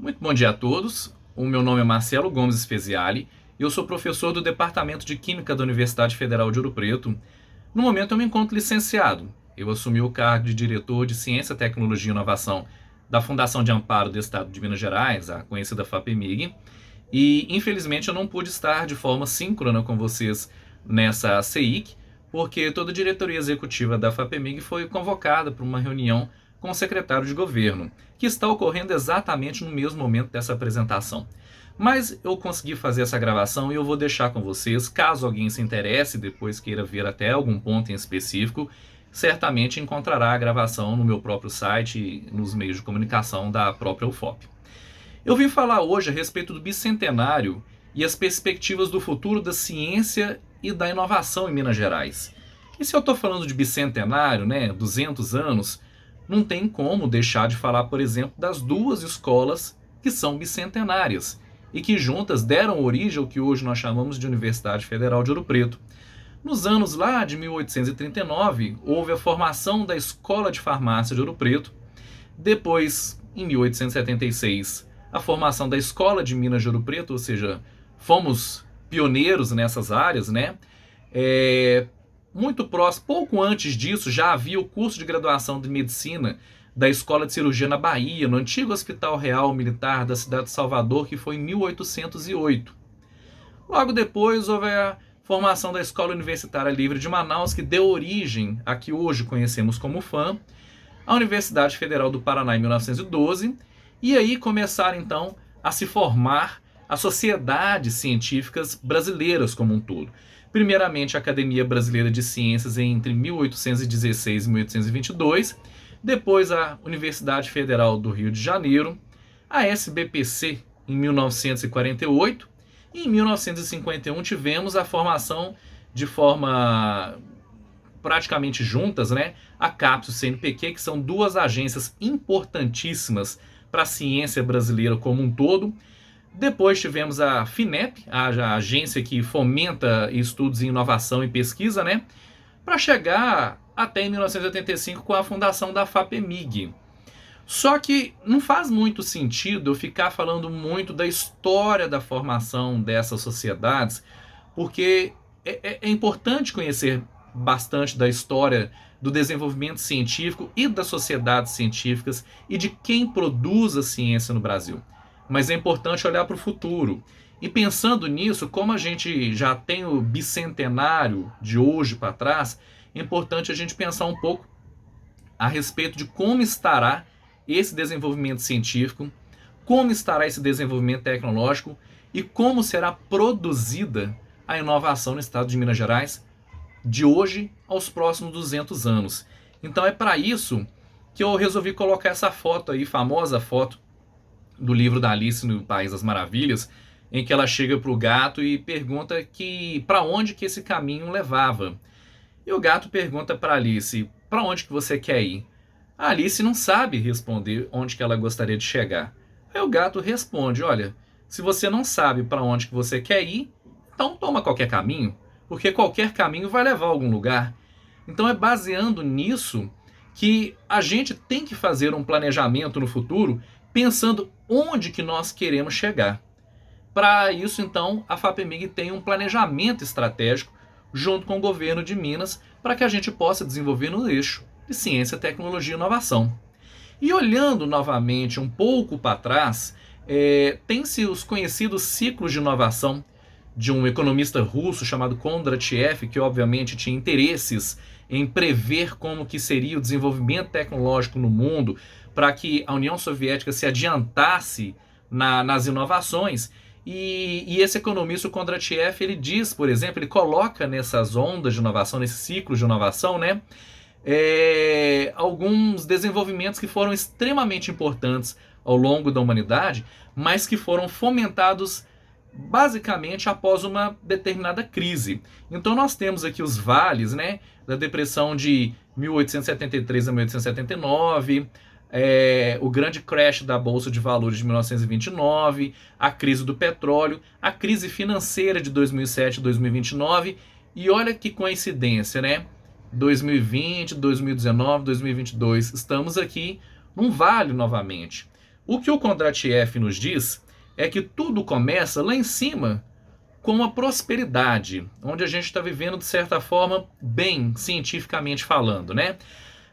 Muito bom dia a todos. O meu nome é Marcelo Gomes Speziale e eu sou professor do Departamento de Química da Universidade Federal de Ouro Preto. No momento eu me encontro licenciado. Eu assumi o cargo de diretor de Ciência, Tecnologia e Inovação da Fundação de Amparo do Estado de Minas Gerais, a conhecida FAPEMIG, e infelizmente eu não pude estar de forma síncrona com vocês nessa CEIC, porque toda a diretoria executiva da FAPEMIG foi convocada para uma reunião com o secretário de governo, que está ocorrendo exatamente no mesmo momento dessa apresentação. Mas eu consegui fazer essa gravação e eu vou deixar com vocês, caso alguém se interesse, depois queira ver até algum ponto em específico, certamente encontrará a gravação no meu próprio site e nos meios de comunicação da própria UFOP. Eu vim falar hoje a respeito do bicentenário e as perspectivas do futuro da ciência e da inovação em Minas Gerais. E se eu estou falando de bicentenário, 200 anos, não tem como deixar de falar, por exemplo, das duas escolas que são bicentenárias e que juntas deram origem ao que hoje nós chamamos de Universidade Federal de Ouro Preto. Nos anos lá de 1839, houve a formação da Escola de Farmácia de Ouro Preto. Depois, em 1876, a formação da Escola de Minas de Ouro Preto, ou seja, fomos pioneiros nessas áreas, muito próximo, pouco antes disso, já havia o curso de graduação de medicina da Escola de Cirurgia na Bahia, no antigo Hospital Real Militar da cidade de Salvador, que foi em 1808. Logo depois houve a formação da Escola Universitária Livre de Manaus, que deu origem a que hoje conhecemos como FAM, a Universidade Federal do Paraná em 1912, e aí começaram então a se formar as sociedades científicas brasileiras como um todo. Primeiramente, a Academia Brasileira de Ciências entre 1816 e 1822, depois a Universidade Federal do Rio de Janeiro, a SBPC em 1948, e em 1951 tivemos a formação de forma praticamente juntas, a CAPES e o CNPq, que são duas agências importantíssimas para a ciência brasileira como um todo. Depois tivemos a FINEP, a agência que fomenta estudos em inovação e pesquisa, para chegar até em 1985 com a fundação da FAPEMIG. Só que não faz muito sentido eu ficar falando muito da história da formação dessas sociedades, porque é importante conhecer bastante da história do desenvolvimento científico e das sociedades científicas e de quem produz a ciência no Brasil. Mas é importante olhar para o futuro. E pensando nisso, como a gente já tem o bicentenário de hoje para trás, é importante a gente pensar um pouco a respeito de como estará esse desenvolvimento científico, como estará esse desenvolvimento tecnológico e como será produzida a inovação no estado de Minas Gerais de hoje aos próximos 200 anos. Então é para isso que eu resolvi colocar essa foto aí, famosa foto do livro da Alice no País das Maravilhas, em que ela chega para o gato e pergunta para onde que esse caminho levava. E o gato pergunta para Alice, para onde que você quer ir? A Alice não sabe responder onde que ela gostaria de chegar. Aí o gato responde, olha, se você não sabe para onde que você quer ir, então toma qualquer caminho, porque qualquer caminho vai levar a algum lugar. Então é baseando nisso que a gente tem que fazer um planejamento no futuro, pensando onde que nós queremos chegar. Para isso, então, a FAPEMIG tem um planejamento estratégico junto com o governo de Minas para que a gente possa desenvolver no eixo de ciência, tecnologia e inovação. E olhando novamente um pouco para trás, tem-se os conhecidos ciclos de inovação de um economista russo chamado Kondratiev, que obviamente tinha interesses em prever como que seria o desenvolvimento tecnológico no mundo, para que a União Soviética se adiantasse nas inovações. E esse economista, o Kondratiev, ele diz, por exemplo, ele coloca nessas ondas de inovação, nesses ciclos de inovação, alguns desenvolvimentos que foram extremamente importantes ao longo da humanidade, mas que foram fomentados basicamente após uma determinada crise. Então nós temos aqui os vales, da depressão de 1873 a 1879, o grande crash da Bolsa de Valores de 1929, a crise do petróleo, a crise financeira de 2007 e 2029, e olha que coincidência, 2020, 2019, 2022, estamos aqui num vale novamente. O que o Kondratiev nos diz é que tudo começa lá em cima com a prosperidade, onde a gente está vivendo de certa forma bem, cientificamente falando, né?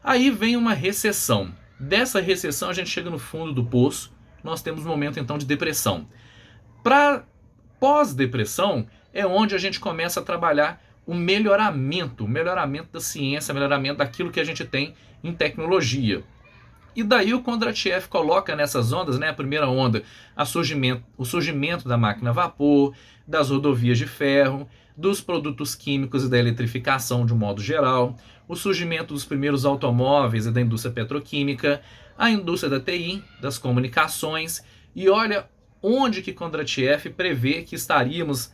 Aí vem uma recessão. Dessa recessão a gente chega no fundo do poço, nós temos um momento então de depressão. Para pós-depressão é onde a gente começa a trabalhar o melhoramento da ciência, melhoramento daquilo que a gente tem em tecnologia. E daí o Kondratiev coloca nessas ondas, né, a primeira onda, o surgimento da máquina a vapor, das rodovias de ferro, dos produtos químicos e da eletrificação de um modo geral, o surgimento dos primeiros automóveis e da indústria petroquímica, a indústria da TI, das comunicações, e olha onde que Kondratiev prevê que estaríamos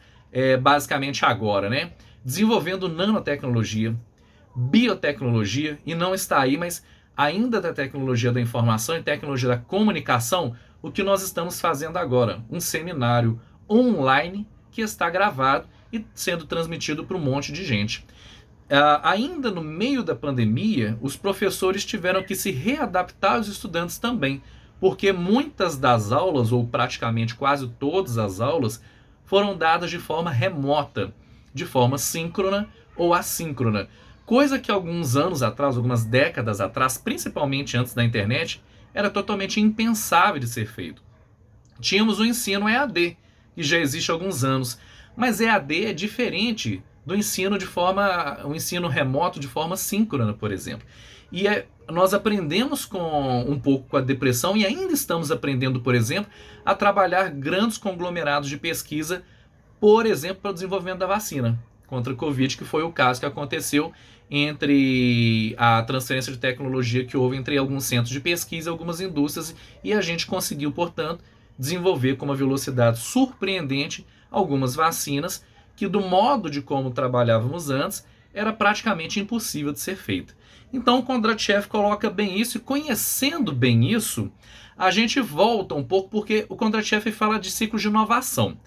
basicamente agora, né? Desenvolvendo nanotecnologia, biotecnologia, e não está aí, mas ainda da tecnologia da informação e tecnologia da comunicação, o que nós estamos fazendo agora, um seminário online que está gravado e sendo transmitido para um monte de gente. Ainda no meio da pandemia, os professores tiveram que se readaptar aos estudantes também, porque muitas das aulas, ou praticamente quase todas as aulas, foram dadas de forma remota, de forma síncrona ou assíncrona. Coisa que alguns anos atrás, algumas décadas atrás, principalmente antes da internet, era totalmente impensável de ser feito. Tínhamos o ensino EAD, que já existe há alguns anos, mas EAD é diferente do ensino um ensino remoto de forma síncrona, por exemplo. E nós aprendemos um pouco com a depressão e ainda estamos aprendendo, por exemplo, a trabalhar grandes conglomerados de pesquisa, por exemplo, para o desenvolvimento da vacina contra a Covid, que foi o caso que aconteceu entre a transferência de tecnologia que houve entre alguns centros de pesquisa e algumas indústrias, e a gente conseguiu, portanto, desenvolver com uma velocidade surpreendente algumas vacinas que, do modo de como trabalhávamos antes, era praticamente impossível de ser feita. Então, o Kondratiev coloca bem isso, e conhecendo bem isso, a gente volta um pouco, porque o Kondratiev fala de ciclos de inovação.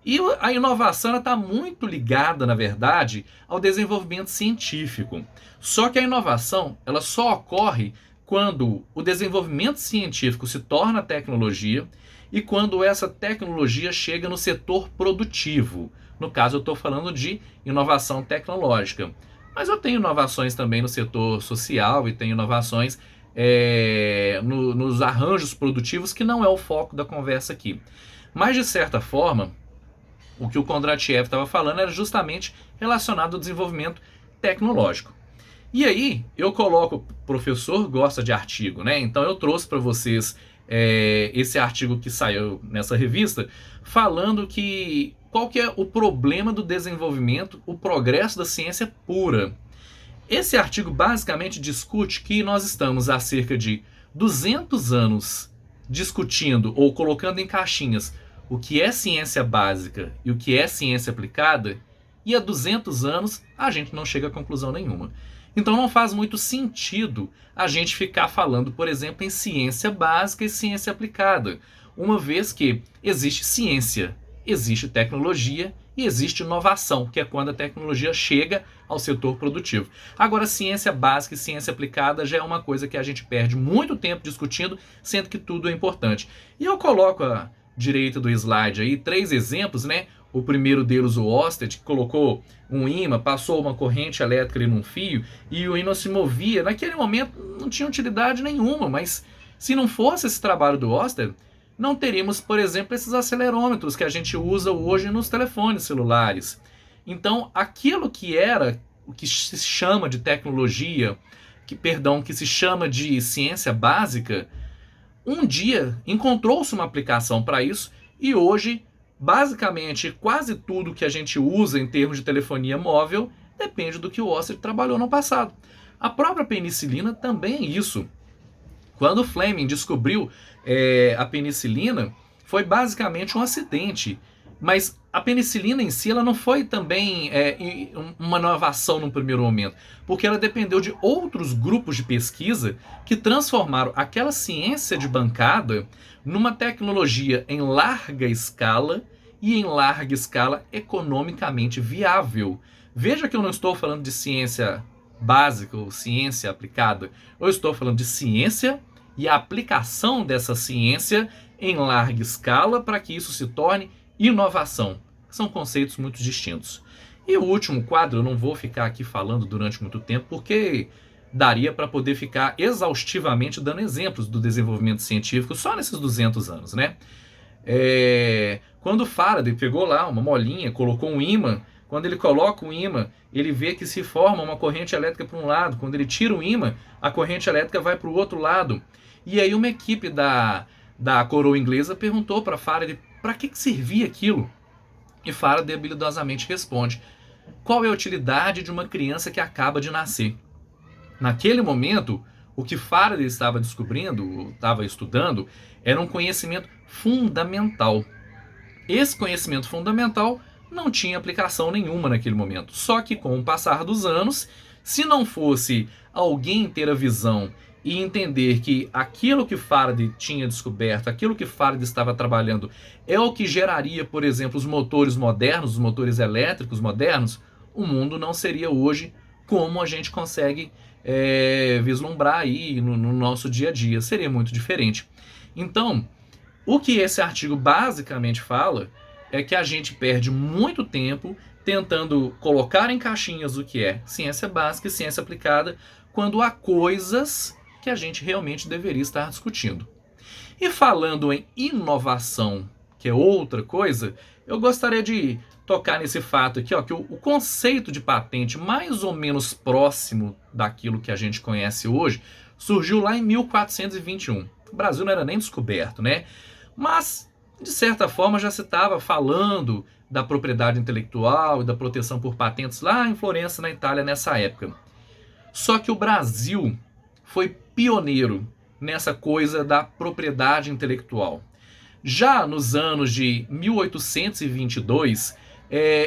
E a inovação está muito ligada, na verdade, ao desenvolvimento científico. Só que a inovação ela só ocorre quando o desenvolvimento científico se torna tecnologia e quando essa tecnologia chega no setor produtivo. No caso, eu estou falando de inovação tecnológica. Mas eu tenho inovações também no setor social e tenho inovações nos arranjos produtivos, que não é o foco da conversa aqui. Mas, de certa forma, o que o Kondratiev estava falando era justamente relacionado ao desenvolvimento tecnológico. E aí, eu coloco, o professor gosta de artigo, né? Então eu trouxe para vocês esse artigo que saiu nessa revista, falando que qual que é o problema do desenvolvimento, o progresso da ciência pura. Esse artigo basicamente discute que nós estamos há cerca de 200 anos discutindo ou colocando em caixinhas o que é ciência básica e o que é ciência aplicada, e há 200 anos a gente não chega a conclusão nenhuma. Então não faz muito sentido a gente ficar falando, por exemplo, em ciência básica e ciência aplicada, uma vez que existe ciência, existe tecnologia e existe inovação, que é quando a tecnologia chega ao setor produtivo. Agora, ciência básica e ciência aplicada já é uma coisa que a gente perde muito tempo discutindo, sendo que tudo é importante. E eu coloco à direita do slide aí 3 exemplos, né? O primeiro deles, o Oersted, que colocou um ímã, passou uma corrente elétrica ali num fio e o ímã se movia. Naquele momento não tinha utilidade nenhuma, mas se não fosse esse trabalho do Oersted, não teríamos, por exemplo, esses acelerômetros que a gente usa hoje nos telefones celulares. Então, aquilo que era, o que se chama de tecnologia, que se chama de ciência básica, um dia encontrou-se uma aplicação para isso e hoje, basicamente, quase tudo que a gente usa em termos de telefonia móvel depende do que o Oersted trabalhou no passado. A própria penicilina também é isso. Quando Fleming descobriu a penicilina, foi basicamente um acidente. Mas a penicilina em si ela não foi também uma inovação no primeiro momento, porque ela dependeu de outros grupos de pesquisa que transformaram aquela ciência de bancada numa tecnologia em larga escala e em larga escala economicamente viável. Veja que eu não estou falando de ciência básica ou ciência aplicada, eu estou falando de ciência e a aplicação dessa ciência em larga escala para que isso se torne inovação. São conceitos muito distintos. E o último quadro, eu não vou ficar aqui falando durante muito tempo, porque daria para poder ficar exaustivamente dando exemplos do desenvolvimento científico só nesses 200 anos, né? Quando Faraday pegou lá uma molinha, colocou um ímã, quando ele coloca um ímã, ele vê que se forma uma corrente elétrica para um lado. Quando ele tira o ímã, a corrente elétrica vai para o outro lado. E aí uma equipe da coroa inglesa perguntou para Faraday para que servia aquilo. E Faraday habilidosamente responde: qual é a utilidade de uma criança que acaba de nascer? Naquele momento, o que Faraday estava descobrindo, estava estudando, era um conhecimento fundamental. Esse conhecimento fundamental não tinha aplicação nenhuma naquele momento. Só que com o passar dos anos, se não fosse alguém ter a visão e entender que aquilo que Faraday tinha descoberto, aquilo que Faraday estava trabalhando, é o que geraria, por exemplo, os motores modernos, os motores elétricos modernos, o mundo não seria hoje como a gente consegue vislumbrar aí no nosso dia a dia. Seria muito diferente. Então, o que esse artigo basicamente fala é que a gente perde muito tempo tentando colocar em caixinhas o que é ciência básica e ciência aplicada, quando há coisas que a gente realmente deveria estar discutindo. E falando em inovação, que é outra coisa, eu gostaria de tocar nesse fato aqui, ó, que o conceito de patente mais ou menos próximo daquilo que a gente conhece hoje surgiu lá em 1421. O Brasil não era nem descoberto, né? Mas, de certa forma, já se estava falando da propriedade intelectual e da proteção por patentes lá em Florença, na Itália, nessa época. Só que o Brasil foi pioneiro nessa coisa da propriedade intelectual. Já nos anos de 1822,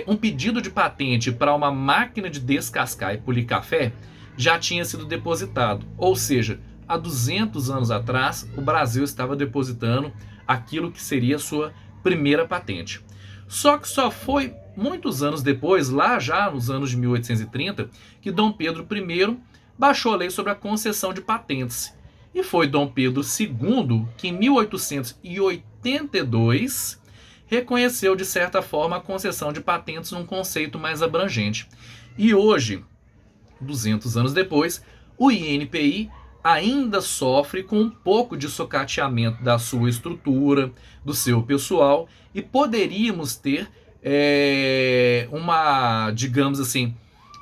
um pedido de patente para uma máquina de descascar e polir café já tinha sido depositado. Ou seja, há 200 anos atrás, o Brasil estava depositando aquilo que seria a sua primeira patente. Só que só foi muitos anos depois, lá já nos anos de 1830, que Dom Pedro I baixou a lei sobre a concessão de patentes. E foi Dom Pedro II que, em 1882, reconheceu, de certa forma, a concessão de patentes num conceito mais abrangente. E hoje, 200 anos depois, o INPI ainda sofre com um pouco de socateamento da sua estrutura, do seu pessoal, e poderíamos ter digamos assim,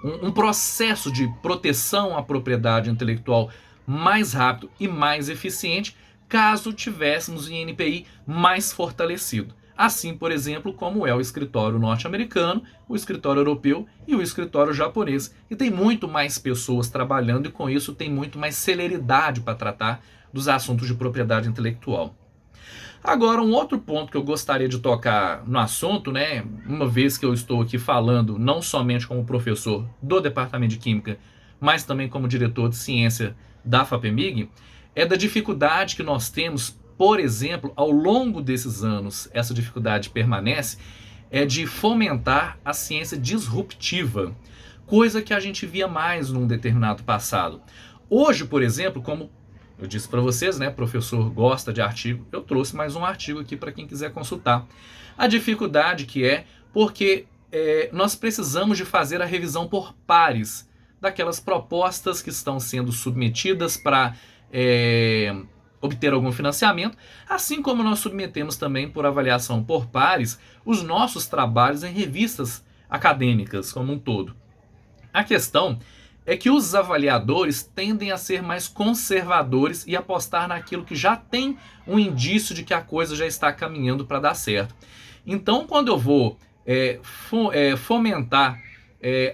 um processo de proteção à propriedade intelectual mais rápido e mais eficiente, caso tivéssemos o INPI mais fortalecido. Assim, por exemplo, como é o escritório norte-americano, o escritório europeu e o escritório japonês. E tem muito mais pessoas trabalhando e com isso tem muito mais celeridade para tratar dos assuntos de propriedade intelectual. Agora, um outro ponto que eu gostaria de tocar no assunto, né, uma vez que eu estou aqui falando não somente como professor do Departamento de Química, mas também como diretor de ciência da FAPEMIG, é da dificuldade que nós temos, por exemplo, ao longo desses anos, essa dificuldade permanece, é de fomentar a ciência disruptiva, coisa que a gente via mais num determinado passado. Hoje, por exemplo, como eu disse para vocês, né, professor gosta de artigo, eu trouxe mais um artigo aqui para quem quiser consultar. A dificuldade que é porque nós precisamos de fazer a revisão por pares daquelas propostas que estão sendo submetidas para obter algum financiamento, assim como nós submetemos também por avaliação por pares os nossos trabalhos em revistas acadêmicas como um todo. A questão é que os avaliadores tendem a ser mais conservadores e apostar naquilo que já tem um indício de que a coisa já está caminhando para dar certo. Então, quando eu vou fomentar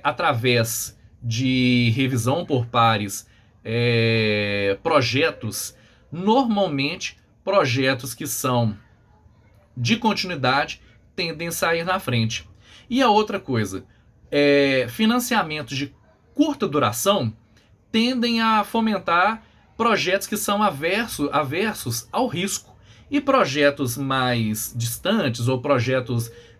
através de revisão por pares projetos, normalmente projetos que são de continuidade tendem a sair na frente. E a outra coisa, financiamentos de curta duração tendem a fomentar projetos que são aversos ao risco. E projetos mais distantes ou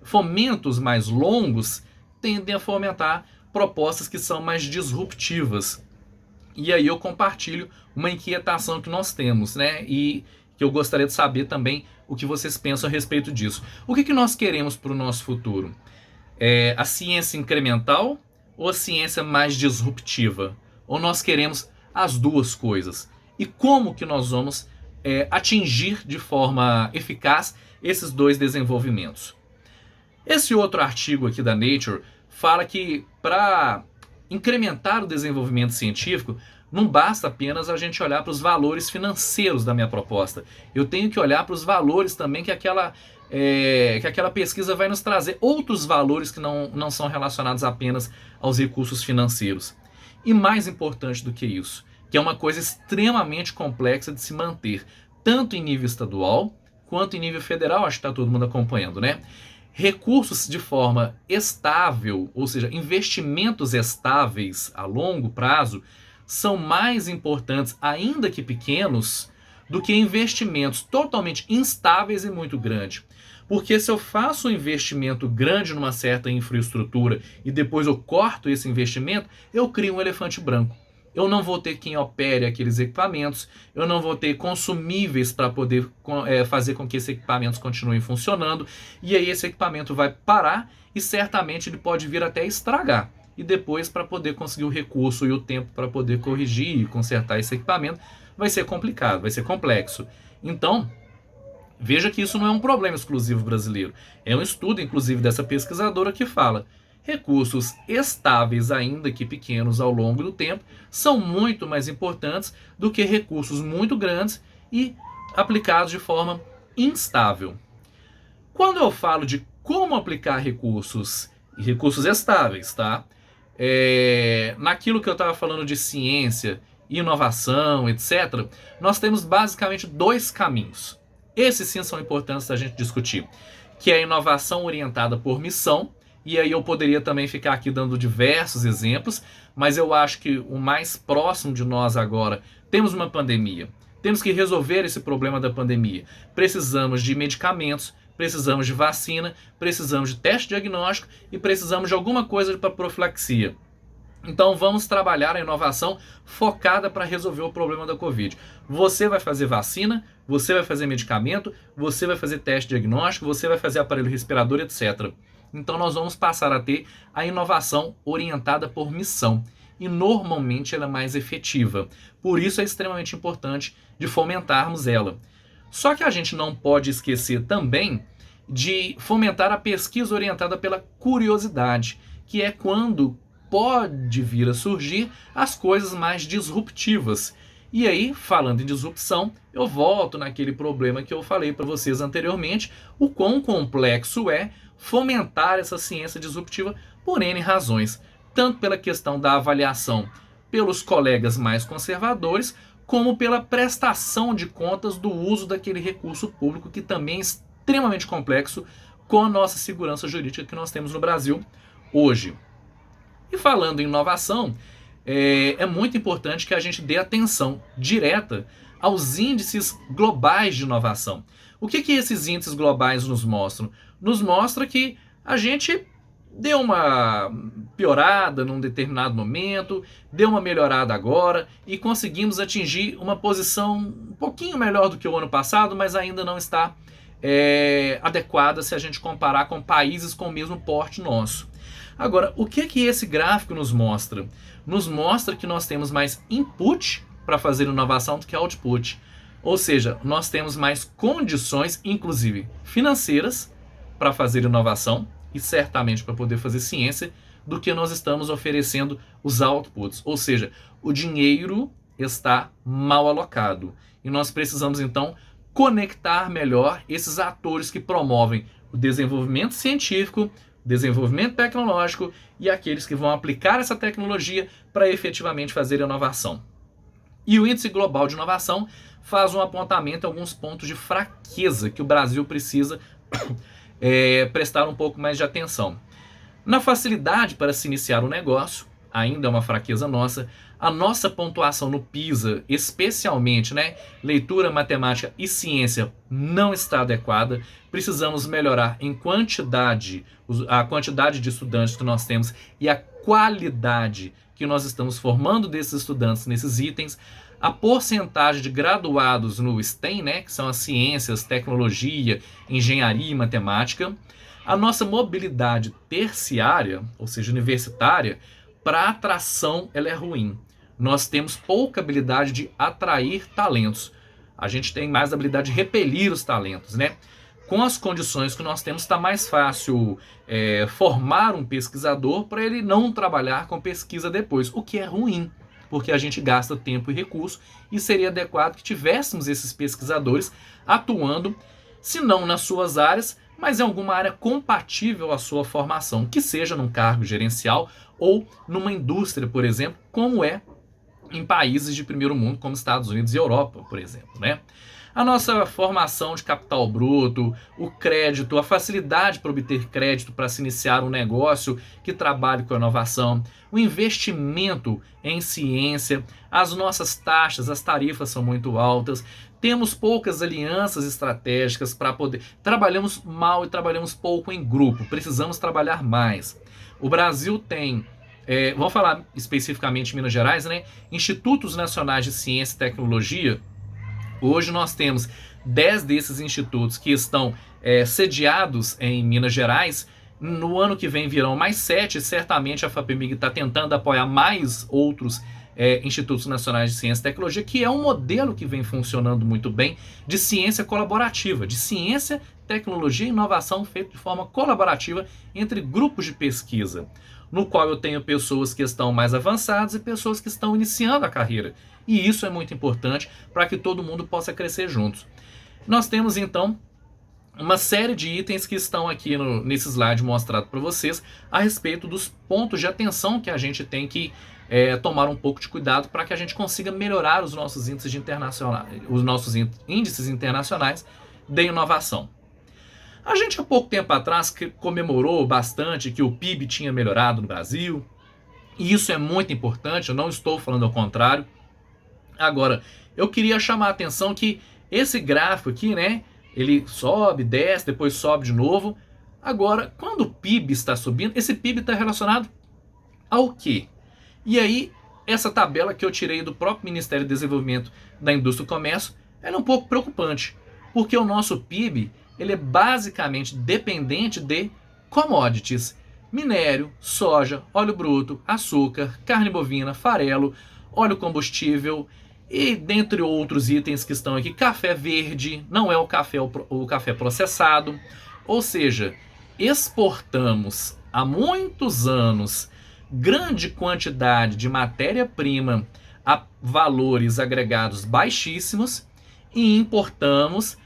fomentos mais longos tendem a fomentar propostas que são mais disruptivas. E aí eu compartilho uma inquietação que nós temos, né? E que eu gostaria de saber também o que vocês pensam a respeito disso. O que nós queremos para o nosso futuro? A ciência incremental ou a ciência mais disruptiva? Ou nós queremos as duas coisas? E como que nós vamos atingir de forma eficaz esses dois desenvolvimentos? Esse outro artigo aqui da Nature fala que para incrementar o desenvolvimento científico, não basta apenas a gente olhar para os valores financeiros da minha proposta. Eu tenho que olhar para os valores também que aquela pesquisa vai nos trazer, outros valores que não são relacionados apenas aos recursos financeiros. E mais importante do que isso, que é uma coisa extremamente complexa de se manter, tanto em nível estadual quanto em nível federal, acho que está todo mundo acompanhando, né? Recursos de forma estável, ou seja, investimentos estáveis a longo prazo, são mais importantes, ainda que pequenos, do que investimentos totalmente instáveis e muito grandes. Porque se eu faço um investimento grande numa certa infraestrutura e depois eu corto esse investimento, eu crio um elefante branco. Eu não vou ter quem opere aqueles equipamentos, eu não vou ter consumíveis para poder fazer com que esses equipamentos continuem funcionando, e aí esse equipamento vai parar e certamente ele pode vir até estragar. E depois, para poder conseguir o recurso e o tempo para poder corrigir e consertar esse equipamento, vai ser complicado, vai ser complexo. Então, veja que isso não é um problema exclusivo brasileiro. É um estudo, inclusive, dessa pesquisadora que fala: recursos estáveis, ainda que pequenos ao longo do tempo, são muito mais importantes do que recursos muito grandes e aplicados de forma instável. Quando eu falo de como aplicar recursos estáveis, tá? Naquilo que eu estava falando de ciência, inovação, etc., nós temos basicamente dois caminhos. Esses sim são importantes da gente discutir, que é a inovação orientada por missão. E aí eu poderia também ficar aqui dando diversos exemplos, mas eu acho que o mais próximo de nós agora, temos uma pandemia. Temos que resolver esse problema da pandemia. Precisamos de medicamentos, precisamos de vacina, precisamos de teste diagnóstico e precisamos de alguma coisa para profilaxia. Então vamos trabalhar a inovação focada para resolver o problema da Covid. Você vai fazer vacina, você vai fazer medicamento, você vai fazer teste diagnóstico, você vai fazer aparelho respirador, etc. Então nós vamos passar a ter a inovação orientada por missão. E normalmente ela é mais efetiva. Por isso é extremamente importante de fomentarmos ela. Só que a gente não pode esquecer também de fomentar a pesquisa orientada pela curiosidade, que é quando pode vir a surgir as coisas mais disruptivas. E aí, falando em disrupção, eu volto naquele problema que eu falei para vocês anteriormente, o quão complexo é fomentar essa ciência disruptiva por N razões, tanto pela questão da avaliação pelos colegas mais conservadores, como pela prestação de contas do uso daquele recurso público que também é extremamente complexo com a nossa segurança jurídica que nós temos no Brasil hoje. E falando em inovação, é muito importante que a gente dê atenção direta aos índices globais de inovação. O que esses índices globais nos mostram? Nos mostra que a gente deu uma piorada num determinado momento, deu uma melhorada agora e conseguimos atingir uma posição um pouquinho melhor do que o ano passado, mas ainda não está adequada se a gente comparar com países com o mesmo porte nosso. Agora, o que esse gráfico nos mostra? Nos mostra que nós temos mais input para fazer inovação do que output. Ou seja, nós temos mais condições, inclusive financeiras, para fazer inovação e certamente para poder fazer ciência, do que nós estamos oferecendo os outputs. Ou seja, o dinheiro está mal alocado. E nós precisamos, então, conectar melhor esses atores que promovem o desenvolvimento científico, desenvolvimento tecnológico e aqueles que vão aplicar essa tecnologia para efetivamente fazer inovação. E o Índice Global de Inovação faz um apontamento a alguns pontos de fraqueza que o Brasil precisa prestar um pouco mais de atenção. Na facilidade para se iniciar um negócio, ainda é uma fraqueza nossa. A nossa pontuação no PISA, especialmente, né, leitura, matemática e ciência, não está adequada. Precisamos melhorar em quantidade, a quantidade de estudantes que nós temos e a qualidade que nós estamos formando desses estudantes nesses itens. A porcentagem de graduados no STEM, né, que são as ciências, tecnologia, engenharia e matemática. A nossa mobilidade terciária, ou seja, universitária, para atração, ela é ruim. Nós temos pouca habilidade de atrair talentos. A gente tem mais habilidade de repelir os talentos, né? Com as condições que nós temos, está mais fácil formar um pesquisador para ele não trabalhar com pesquisa depois, o que é ruim, porque a gente gasta tempo e recurso, e seria adequado que tivéssemos esses pesquisadores atuando, se não nas suas áreas, mas em alguma área compatível à sua formação, que seja num cargo gerencial ou numa indústria, por exemplo, como é em países de primeiro mundo, como Estados Unidos e Europa, por exemplo, né? A nossa formação de capital bruto, o crédito, a facilidade para obter crédito para se iniciar um negócio que trabalhe com a inovação, o investimento em ciência, as nossas taxas, as tarifas são muito altas, temos poucas alianças estratégicas para poder... Trabalhamos mal e trabalhamos pouco em grupo, precisamos trabalhar mais. O Brasil tem... vamos falar especificamente em Minas Gerais, né? Institutos Nacionais de Ciência e Tecnologia. Hoje nós temos 10 desses institutos que estão sediados em Minas Gerais. No ano que vem virão mais 7. Certamente a FAPEMIG está tentando apoiar mais outros institutos nacionais de ciência e tecnologia, que é um modelo que vem funcionando muito bem de ciência colaborativa, de ciência, tecnologia e inovação feito de forma colaborativa entre grupos de pesquisa, no qual eu tenho pessoas que estão mais avançadas e pessoas que estão iniciando a carreira. E isso é muito importante para que todo mundo possa crescer juntos. Nós temos, então, uma série de itens que estão aqui nesse slide mostrado para vocês a respeito dos pontos de atenção que a gente tem que tomar um pouco de cuidado para que a gente consiga melhorar os nossos índices internacionais de inovação. A gente, há pouco tempo atrás, comemorou bastante que o PIB tinha melhorado no Brasil, e isso é muito importante, eu não estou falando ao contrário. Agora, eu queria chamar a atenção que esse gráfico aqui, né, ele sobe, desce, depois sobe de novo. Agora, quando o PIB está subindo, esse PIB está relacionado ao quê? E aí, essa tabela que eu tirei do próprio Ministério do Desenvolvimento da Indústria e Comércio, ela é um pouco preocupante, porque o nosso PIB, ele é basicamente dependente de commodities: minério, soja, óleo bruto, açúcar, carne bovina, farelo, óleo combustível e dentre outros itens que estão aqui. Café verde, não é o café processado. Ou seja, exportamos há muitos anos grande quantidade de matéria-prima a valores agregados baixíssimos e importamos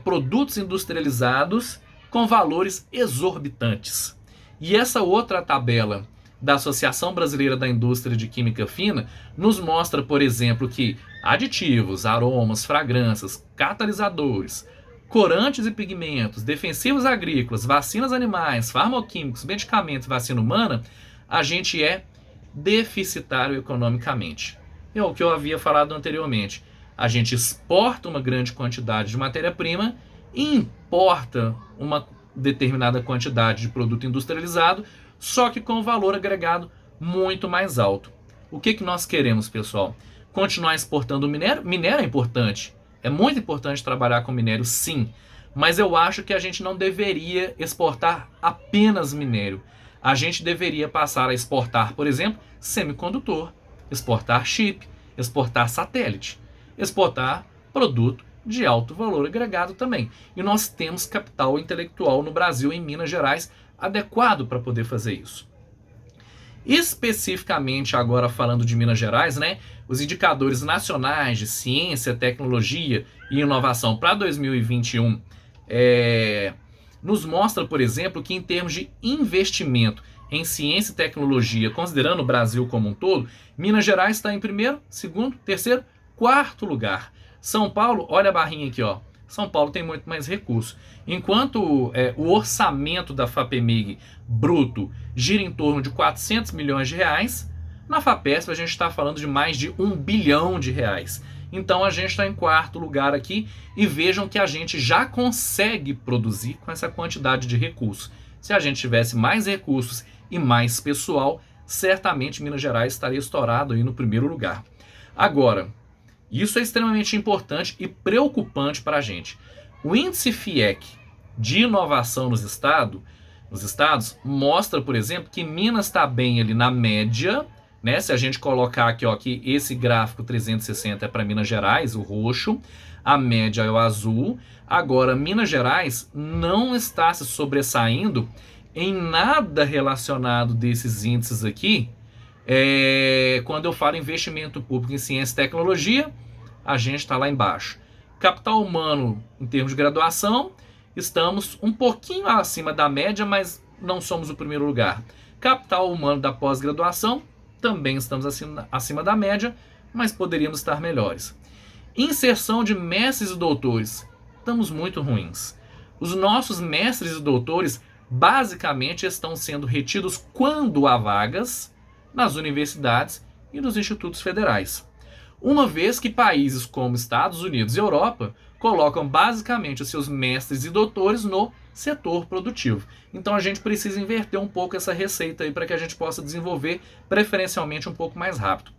produtos industrializados com valores exorbitantes. E essa outra tabela da Associação Brasileira da Indústria de Química Fina nos mostra, por exemplo, que aditivos, aromas, fragrâncias, catalisadores, corantes e pigmentos, defensivos agrícolas, vacinas animais, farmacoquímicos, medicamentos e vacina humana, a gente é deficitário economicamente. É o que eu havia falado anteriormente. A gente exporta uma grande quantidade de matéria-prima e importa uma determinada quantidade de produto industrializado, só que com valor agregado muito mais alto. O que nós queremos, pessoal? Continuar exportando minério? Minério é importante. É muito importante trabalhar com minério, sim. Mas eu acho que a gente não deveria exportar apenas minério. A gente deveria passar a exportar, por exemplo, semicondutor, exportar chip, exportar satélite, exportar produto de alto valor agregado também. E nós temos capital intelectual no Brasil, em Minas Gerais, adequado para poder fazer isso. Especificamente agora falando de Minas Gerais, né, os indicadores nacionais de ciência, tecnologia e inovação para 2021 nos mostra, por exemplo, que em termos de investimento em ciência e tecnologia, considerando o Brasil como um todo, Minas Gerais está em primeiro, segundo, terceiro, quarto lugar. São Paulo, olha a barrinha aqui, ó, São Paulo tem muito mais recurso. Enquanto o orçamento da FAPEMIG bruto gira em torno de 400 milhões de reais, na FAPESP a gente está falando de mais de 1 bilhão de reais. Então a gente está em quarto lugar aqui e vejam que a gente já consegue produzir com essa quantidade de recursos. Se a gente tivesse mais recursos e mais pessoal, certamente Minas Gerais estaria estourado aí no primeiro lugar. Agora, isso é extremamente importante e preocupante para a gente. O índice FIEC de inovação nos estados mostra, por exemplo, que Minas está bem ali na média, né? Se a gente colocar aqui, ó, que esse gráfico 360 é para Minas Gerais, o roxo, a média é o azul. Agora, Minas Gerais não está se sobressaindo em nada relacionado desses índices aqui. Quando eu falo investimento público em ciência e tecnologia, a gente está lá embaixo. Capital humano, em termos de graduação, estamos um pouquinho acima da média, mas não somos o primeiro lugar. Capital humano da pós-graduação, também estamos acima da média, mas poderíamos estar melhores. Inserção de mestres e doutores, estamos muito ruins. Os nossos mestres e doutores basicamente estão sendo retidos quando há vagas nas universidades e nos institutos federais. Uma vez que países como Estados Unidos e Europa colocam basicamente os seus mestres e doutores no setor produtivo. Então a gente precisa inverter um pouco essa receita aí para que a gente possa desenvolver preferencialmente um pouco mais rápido.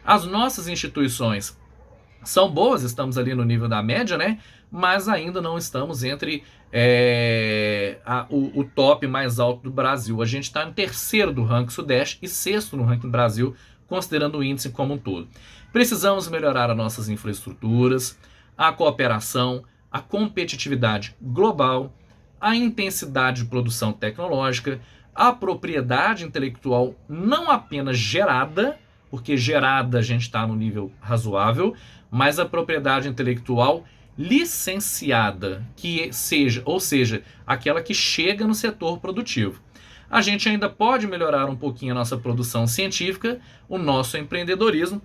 As nossas instituições são boas, estamos ali no nível da média, né? Mas ainda não estamos entre o top mais alto do Brasil. A gente está em terceiro do ranking Sudeste e sexto no ranking Brasil, considerando o índice como um todo. Precisamos melhorar as nossas infraestruturas, a cooperação, a competitividade global, a intensidade de produção tecnológica, a propriedade intelectual não apenas gerada, porque gerada a gente está no nível razoável, mas a propriedade intelectual licenciada, ou seja, aquela que chega no setor produtivo. A gente ainda pode melhorar um pouquinho a nossa produção científica, o nosso empreendedorismo,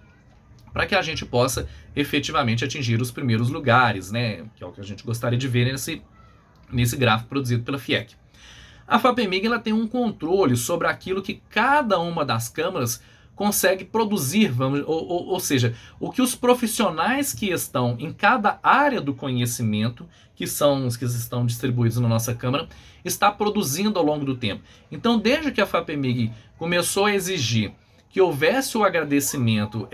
para que a gente possa efetivamente atingir os primeiros lugares, né? Que é o que a gente gostaria de ver nesse gráfico produzido pela FIEC. A FAPEMIG ela tem um controle sobre aquilo que cada uma das câmaras consegue produzir, ou seja, o que os profissionais que estão em cada área do conhecimento, que são os que estão distribuídos na nossa Câmara, está produzindo ao longo do tempo. Então, desde que a FAPEMIG começou a exigir que houvesse o agradecimento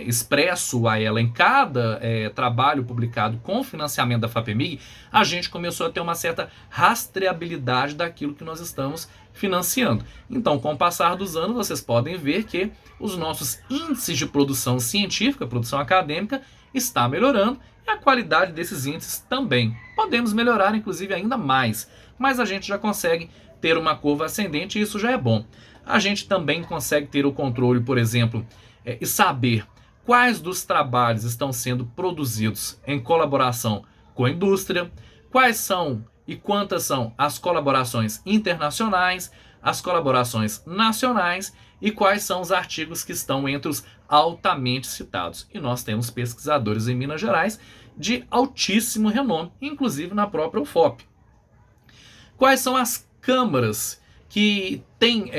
expresso a ela em cada trabalho publicado com financiamento da FAPEMIG, a gente começou a ter uma certa rastreabilidade daquilo que nós estamos financiando. Então, com o passar dos anos, vocês podem ver que os nossos índices de produção científica, produção acadêmica, está melhorando e a qualidade desses índices também. Podemos melhorar, inclusive, ainda mais, mas a gente já consegue ter uma curva ascendente e isso já é bom. A gente também consegue ter o controle, por exemplo, e saber quais dos trabalhos estão sendo produzidos em colaboração com a indústria, quais são e quantas são as colaborações internacionais, as colaborações nacionais e quais são os artigos que estão entre os altamente citados. E nós temos pesquisadores em Minas Gerais de altíssimo renome, inclusive na própria UFOP. Quais são as câmaras que têm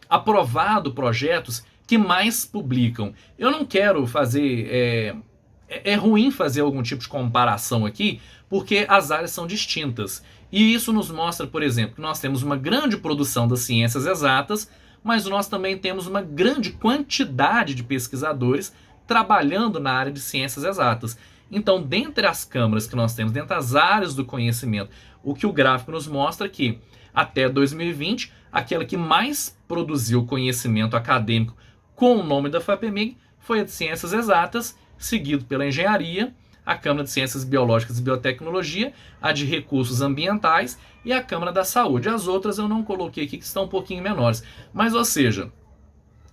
aprovado projetos que mais publicam? Eu não quero fazer... É ruim fazer algum tipo de comparação aqui, porque as áreas são distintas. E isso nos mostra, por exemplo, que nós temos uma grande produção das ciências exatas, mas nós também temos uma grande quantidade de pesquisadores trabalhando na área de ciências exatas. Então, dentre as câmaras que nós temos, dentre as áreas do conhecimento, o que o gráfico nos mostra é que, até 2020, aquela que mais produziu conhecimento acadêmico com o nome da FAPEMIG foi a de ciências exatas, seguido pela engenharia, a Câmara de Ciências Biológicas e Biotecnologia, a de Recursos Ambientais e a Câmara da Saúde. As outras eu não coloquei aqui, que estão um pouquinho menores. Mas, ou seja,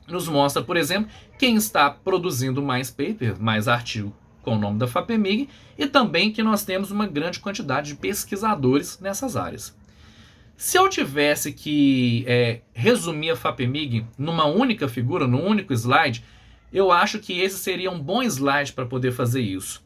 nos mostra, por exemplo, quem está produzindo mais paper, mais artigo com o nome da FAPEMIG, e também que nós temos uma grande quantidade de pesquisadores nessas áreas. Se eu tivesse que resumir a FAPEMIG numa única figura, num único slide, eu acho que esse seria um bom slide para poder fazer isso.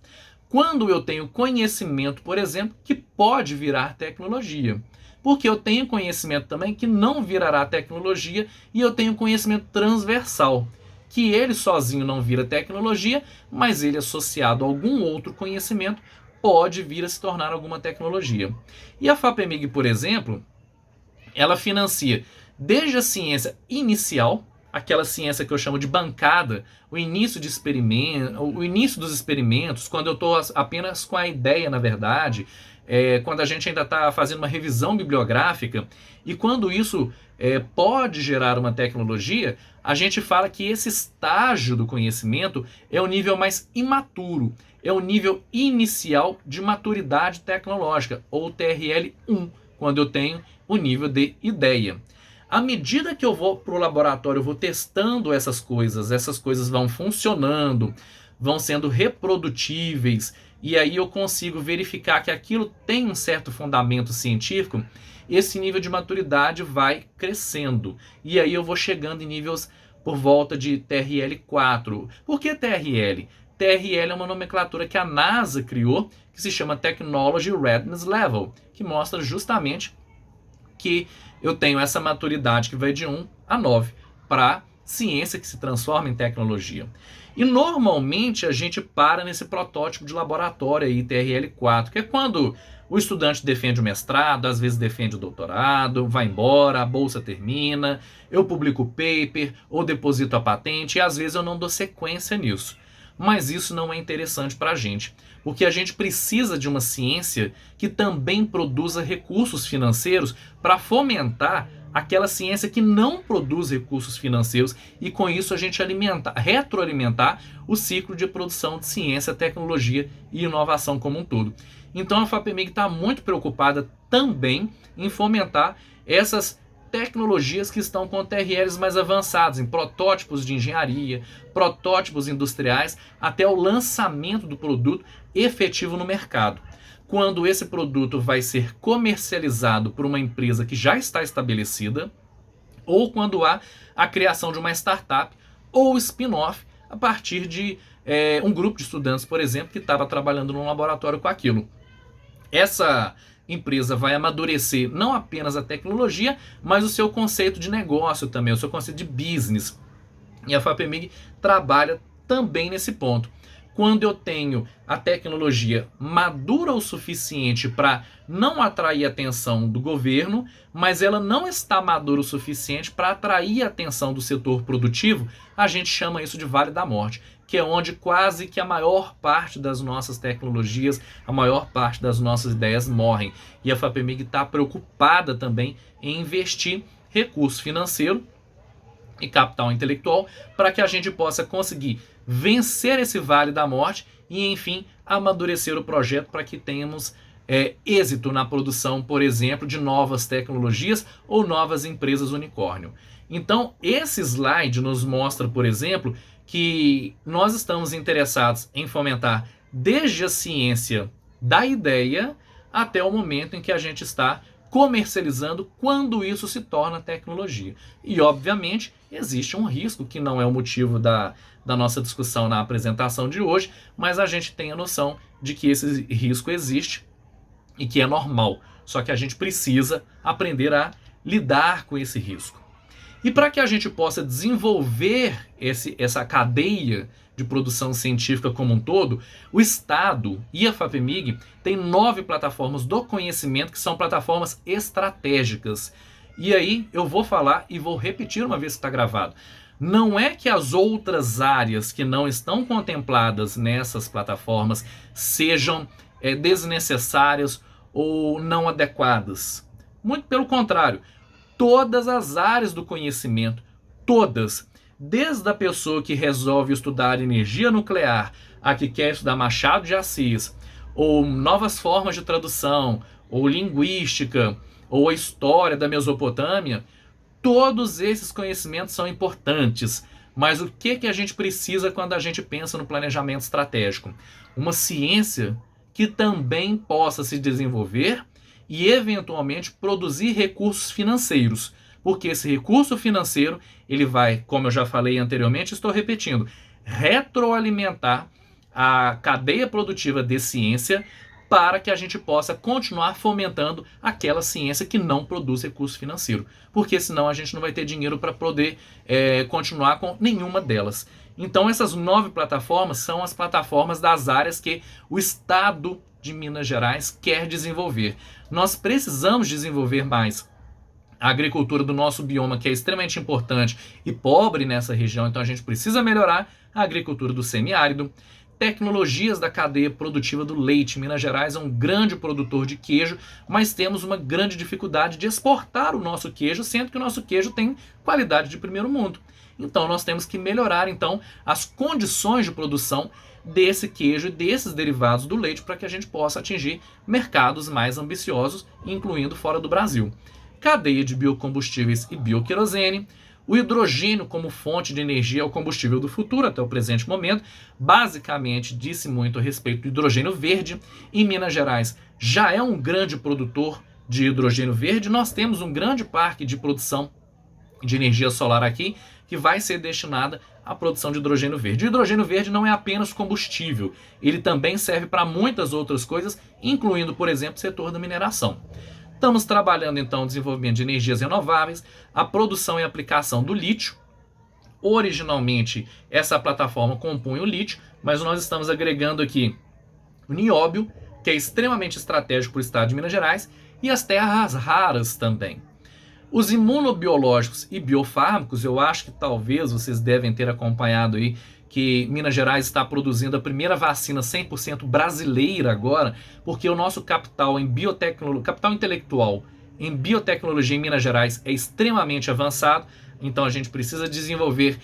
quando eu tenho conhecimento, por exemplo, que pode virar tecnologia. Porque eu tenho conhecimento também que não virará tecnologia e eu tenho conhecimento transversal, que ele sozinho não vira tecnologia, mas ele associado a algum outro conhecimento pode vir a se tornar alguma tecnologia. E a FAPEMIG, por exemplo, ela financia desde a ciência inicial, aquela ciência que eu chamo de bancada, o início de experimento, o início dos experimentos, quando eu estou apenas com a ideia, na verdade, quando a gente ainda está fazendo uma revisão bibliográfica, e quando isso pode gerar uma tecnologia, a gente fala que esse estágio do conhecimento é o nível mais imaturo, é o nível inicial de maturidade tecnológica, ou TRL1, quando eu tenho o nível de ideia. À medida que eu vou para o laboratório, eu vou testando essas coisas vão funcionando, vão sendo reprodutíveis, e aí eu consigo verificar que aquilo tem um certo fundamento científico, esse nível de maturidade vai crescendo. E aí eu vou chegando em níveis por volta de TRL4. Por que TRL? TRL é uma nomenclatura que a NASA criou, que se chama Technology Readiness Level, que mostra justamente que eu tenho essa maturidade que vai de 1 a 9 para ciência que se transforma em tecnologia. E normalmente a gente para nesse protótipo de laboratório aí, TRL4, que é quando o estudante defende o mestrado, às vezes defende o doutorado, vai embora, a bolsa termina, eu publico o paper ou deposito a patente e às vezes eu não dou sequência nisso. Mas isso não é interessante para a gente, porque a gente precisa de uma ciência que também produza recursos financeiros para fomentar aquela ciência que não produz recursos financeiros e com isso a gente retroalimentar o ciclo de produção de ciência, tecnologia e inovação como um todo. Então a FAPEMIG está muito preocupada também em fomentar essas tecnologias que estão com TRLs mais avançados, em protótipos de engenharia, protótipos industriais, até o lançamento do produto efetivo no mercado. Quando esse produto vai ser comercializado por uma empresa que já está estabelecida, ou quando há a criação de uma startup ou spin-off a partir de um grupo de estudantes, por exemplo, que estava trabalhando num laboratório com aquilo. Essa empresa vai amadurecer não apenas a tecnologia, mas o seu conceito de negócio também, o seu conceito de business. E a FAPEMIG trabalha também nesse ponto. Quando eu tenho a tecnologia madura o suficiente para não atrair a atenção do governo, mas ela não está madura o suficiente para atrair a atenção do setor produtivo, a gente chama isso de Vale da Morte, que é onde quase que a maior parte das nossas tecnologias, a maior parte das nossas ideias morrem. E a FAPEMIG está preocupada também em investir recurso financeiro e capital intelectual para que a gente possa conseguir vencer esse vale da morte e, enfim, amadurecer o projeto para que tenhamos êxito na produção, por exemplo, de novas tecnologias ou novas empresas unicórnio. Então, esse slide nos mostra, por exemplo, que nós estamos interessados em fomentar desde a ciência da ideia até o momento em que a gente está comercializando, quando isso se torna tecnologia. E, obviamente, existe um risco, que não é o motivo da nossa discussão na apresentação de hoje, mas a gente tem a noção de que esse risco existe e que é normal. Só que a gente precisa aprender a lidar com esse risco. E para que a gente possa desenvolver essa cadeia de produção científica como um todo, o Estado e a FAPEMIG têm 9 plataformas do conhecimento que são plataformas estratégicas. E aí eu vou falar e vou repetir uma vez que está gravado. Não é que as outras áreas que não estão contempladas nessas plataformas sejam desnecessárias ou não adequadas. Muito pelo contrário. Todas as áreas do conhecimento, todas, desde a pessoa que resolve estudar energia nuclear, a que quer estudar Machado de Assis, ou novas formas de tradução, ou linguística, ou a história da Mesopotâmia, todos esses conhecimentos são importantes. Mas o que a gente precisa quando a gente pensa no planejamento estratégico? Uma ciência que também possa se desenvolver e eventualmente produzir recursos financeiros, porque esse recurso financeiro ele vai, como eu já falei anteriormente, estou repetindo, retroalimentar a cadeia produtiva de ciência para que a gente possa continuar fomentando aquela ciência que não produz recurso financeiro, porque senão a gente não vai ter dinheiro para poder continuar com nenhuma delas. Então essas 9 plataformas são as plataformas das áreas que o Estado de Minas Gerais quer desenvolver. Nós precisamos desenvolver mais a agricultura do nosso bioma, que é extremamente importante e pobre nessa região, então a gente precisa melhorar a agricultura do semiárido. Tecnologias da cadeia produtiva do leite. Minas Gerais é um grande produtor de queijo, mas temos uma grande dificuldade de exportar o nosso queijo, sendo que o nosso queijo tem qualidade de primeiro mundo. Então nós temos que melhorar então as condições de produção desse queijo e desses derivados do leite para que a gente possa atingir mercados mais ambiciosos, incluindo fora do Brasil. Cadeia de biocombustíveis e bioquerosene. O hidrogênio como fonte de energia é o combustível do futuro até o presente momento. Basicamente, disse muito a respeito do hidrogênio verde. Em Minas Gerais já é um grande produtor de hidrogênio verde. Nós temos um grande parque de produção de energia solar aqui que vai ser destinada à produção de hidrogênio verde. O hidrogênio verde não é apenas combustível, ele também serve para muitas outras coisas, incluindo, por exemplo, o setor da mineração. Estamos trabalhando então no desenvolvimento de energias renováveis, a produção e aplicação do lítio. Originalmente essa plataforma compunha o lítio, mas nós estamos agregando aqui o nióbio, que é extremamente estratégico para o estado de Minas Gerais, e as terras raras também. Os imunobiológicos e biofármacos, eu acho que talvez vocês devem ter acompanhado aí que Minas Gerais está produzindo a primeira vacina 100% brasileira agora, porque o nosso capital em biotecnologia, capital intelectual em biotecnologia em Minas Gerais é extremamente avançado, então a gente precisa desenvolver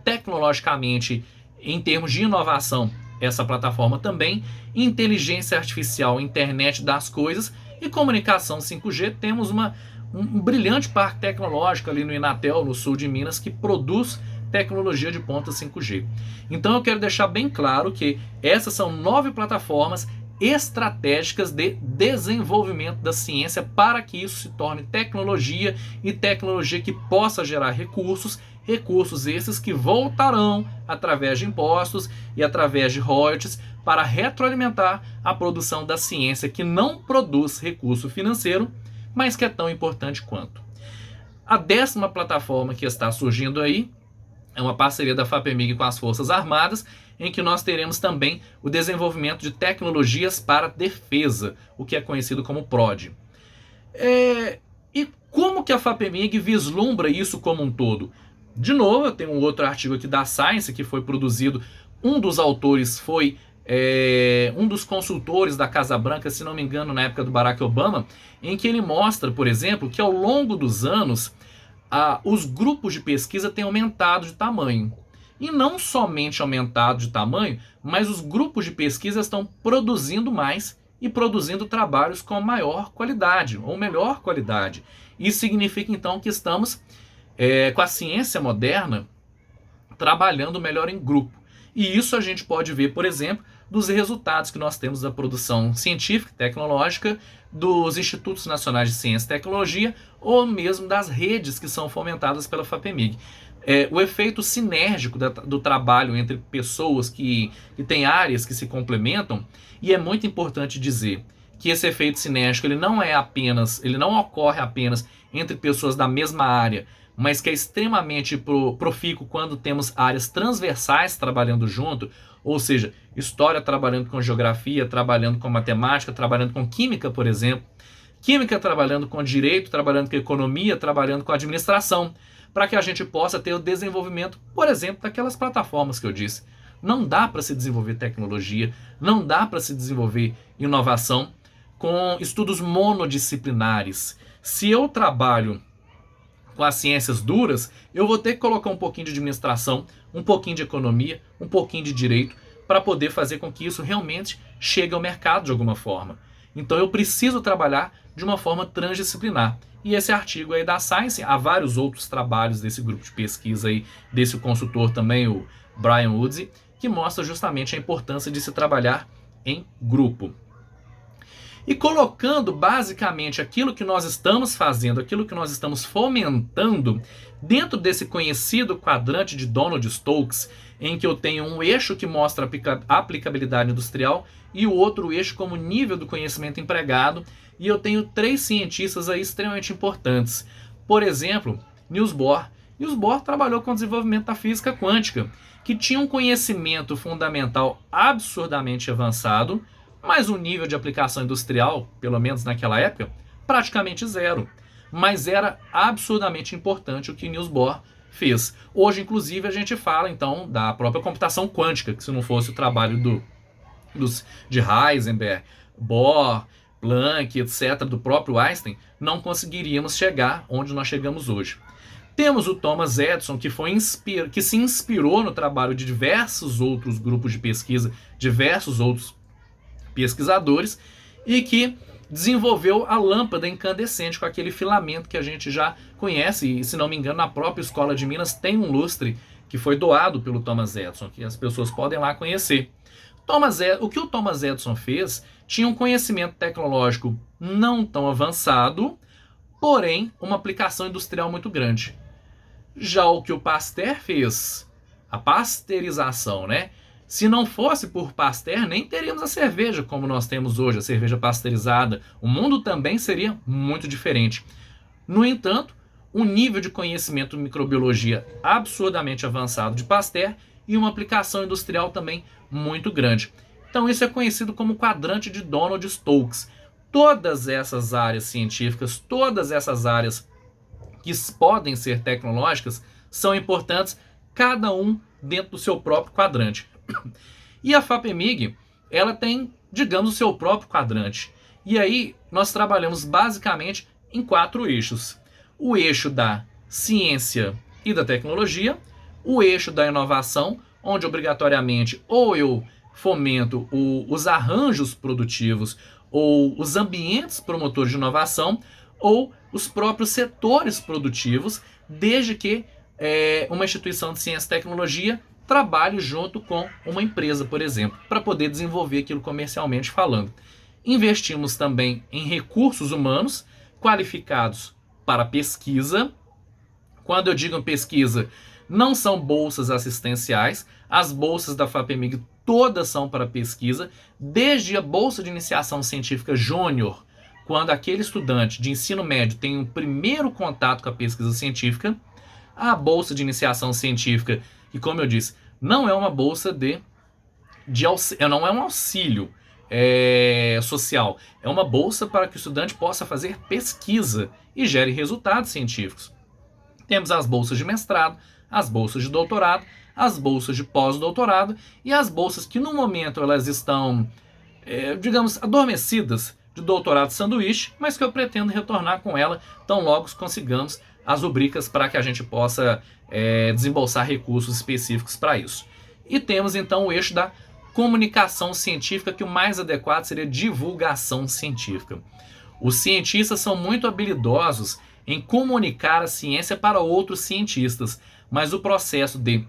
tecnologicamente, em termos de inovação, essa plataforma também. Inteligência artificial, internet das coisas e comunicação 5G, temos um brilhante parque tecnológico ali no Inatel, no sul de Minas, que produz tecnologia de ponta 5G. Então eu quero deixar bem claro que essas são 9 plataformas estratégicas de desenvolvimento da ciência para que isso se torne tecnologia e tecnologia que possa gerar recursos esses que voltarão através de impostos e através de royalties para retroalimentar a produção da ciência que não produz recurso financeiro, mas que é tão importante quanto. A 10ª plataforma que está surgindo aí é uma parceria da FAPEMIG com as Forças Armadas, em que nós teremos também o desenvolvimento de tecnologias para defesa, o que é conhecido como PROD. E como que a FAPEMIG vislumbra isso como um todo? De novo, eu tenho um outro artigo aqui da Science que foi produzido, um dos autores foi um dos consultores da Casa Branca, se não me engano, na época do Barack Obama, em que ele mostra, por exemplo, que ao longo dos anos os grupos de pesquisa têm aumentado de tamanho. E não somente aumentado de tamanho, mas os grupos de pesquisa estão produzindo mais e produzindo trabalhos com maior qualidade, ou melhor qualidade. Isso significa então que estamos, com a ciência moderna, trabalhando melhor em grupo. E isso a gente pode ver, por exemplo, dos resultados que nós temos da produção científica e tecnológica dos Institutos Nacionais de Ciência e Tecnologia ou mesmo das redes que são fomentadas pela FAPEMIG. O efeito sinérgico do trabalho entre pessoas que têm áreas que se complementam, e é muito importante dizer que esse efeito sinérgico ele não ocorre apenas entre pessoas da mesma área, mas que é extremamente profícuo quando temos áreas transversais trabalhando junto, ou seja, história trabalhando com geografia, trabalhando com matemática, trabalhando com química, por exemplo, química trabalhando com direito, trabalhando com economia, trabalhando com administração, para que a gente possa ter o desenvolvimento, por exemplo, daquelas plataformas que eu disse. Não dá para se desenvolver tecnologia, não dá para se desenvolver inovação com estudos monodisciplinares. Se eu trabalho com as ciências duras, eu vou ter que colocar um pouquinho de administração, um pouquinho de economia, um pouquinho de direito, para poder fazer com que isso realmente chegue ao mercado de alguma forma. Então eu preciso trabalhar de uma forma transdisciplinar. E esse artigo aí da Science, há vários outros trabalhos desse grupo de pesquisa aí, desse consultor também, o Brian Woodsey, que mostra justamente a importância de se trabalhar em grupo. e colocando basicamente aquilo que nós estamos fazendo, aquilo que nós estamos fomentando dentro desse conhecido quadrante de Donald Stokes, em que eu tenho um eixo que mostra a aplicabilidade industrial e o outro eixo como nível do conhecimento empregado, e eu tenho 3 cientistas aí extremamente importantes. Por exemplo, Niels Bohr. Niels Bohr trabalhou com o desenvolvimento da física quântica, que tinha um conhecimento fundamental absurdamente avançado, mas um nível de aplicação industrial, pelo menos naquela época, praticamente zero. Mas era absurdamente importante o que Niels Bohr fez. Hoje, inclusive, a gente fala então da própria computação quântica, que se não fosse o trabalho de Heisenberg, Bohr, Planck, etc., do próprio Einstein, não conseguiríamos chegar onde nós chegamos hoje. Temos o Thomas Edison, que se inspirou no trabalho de diversos outros grupos de pesquisa, diversos outros pesquisadores, e que desenvolveu a lâmpada incandescente com aquele filamento que a gente já conhece, e se não me engano na própria Escola de Minas tem um lustre que foi doado pelo Thomas Edison, que as pessoas podem lá conhecer. O que o Thomas Edison fez tinha um conhecimento tecnológico não tão avançado, porém uma aplicação industrial muito grande. Já o que o Pasteur fez, a pasteurização, né? Se não fosse por Pasteur, nem teríamos a cerveja como nós temos hoje, a cerveja pasteurizada. O mundo também seria muito diferente. No entanto, um nível de conhecimento de microbiologia absurdamente avançado de Pasteur e uma aplicação industrial também muito grande. Então isso é conhecido como quadrante de Donald Stokes. Todas essas áreas científicas, todas essas áreas que podem ser tecnológicas, são importantes, cada um dentro do seu próprio quadrante. E a FAPEMIG, ela tem, digamos, o seu próprio quadrante. E aí nós trabalhamos basicamente em 4 eixos. O eixo da ciência e da tecnologia, o eixo da inovação, onde obrigatoriamente ou eu fomento os arranjos produtivos ou os ambientes promotores de inovação, ou os próprios setores produtivos, desde que uma instituição de ciência e tecnologia trabalhe junto com uma empresa, por exemplo, para poder desenvolver aquilo comercialmente falando. Investimos também em recursos humanos qualificados para pesquisa. Quando eu digo pesquisa, não são bolsas assistenciais, as bolsas da FAPEMIG todas são para pesquisa, desde a bolsa de iniciação científica júnior, quando aquele estudante de ensino médio tem um primeiro contato com a pesquisa científica, a bolsa de iniciação científica, que como eu disse, não é uma bolsa não é um auxílio social, é uma bolsa para que o estudante possa fazer pesquisa e gere resultados científicos. Temos as bolsas de mestrado, as bolsas de doutorado, as bolsas de pós-doutorado e as bolsas que no momento elas estão, digamos, adormecidas de doutorado sanduíche, mas que eu pretendo retornar com ela tão logo consigamos as rubricas para que a gente possa desembolsar recursos específicos para isso. E temos então o eixo da comunicação científica, que o mais adequado seria divulgação científica. Os cientistas são muito habilidosos em comunicar a ciência para outros cientistas, mas o processo de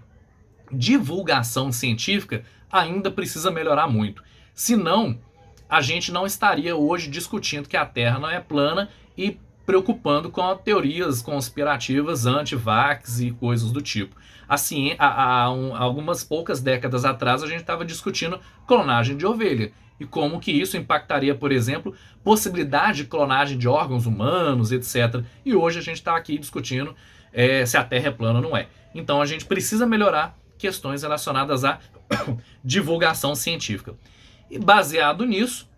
divulgação científica ainda precisa melhorar muito. Senão, a gente não estaria hoje discutindo que a Terra não é plana e preocupando com teorias conspirativas anti-vax e coisas do tipo. Assim, há algumas poucas décadas atrás a gente estava discutindo clonagem de ovelha e como que isso impactaria, por exemplo, possibilidade de clonagem de órgãos humanos, etc. E hoje a gente está aqui discutindo se a Terra é plana ou não é. Então a gente precisa melhorar questões relacionadas à divulgação científica. E baseado nisso,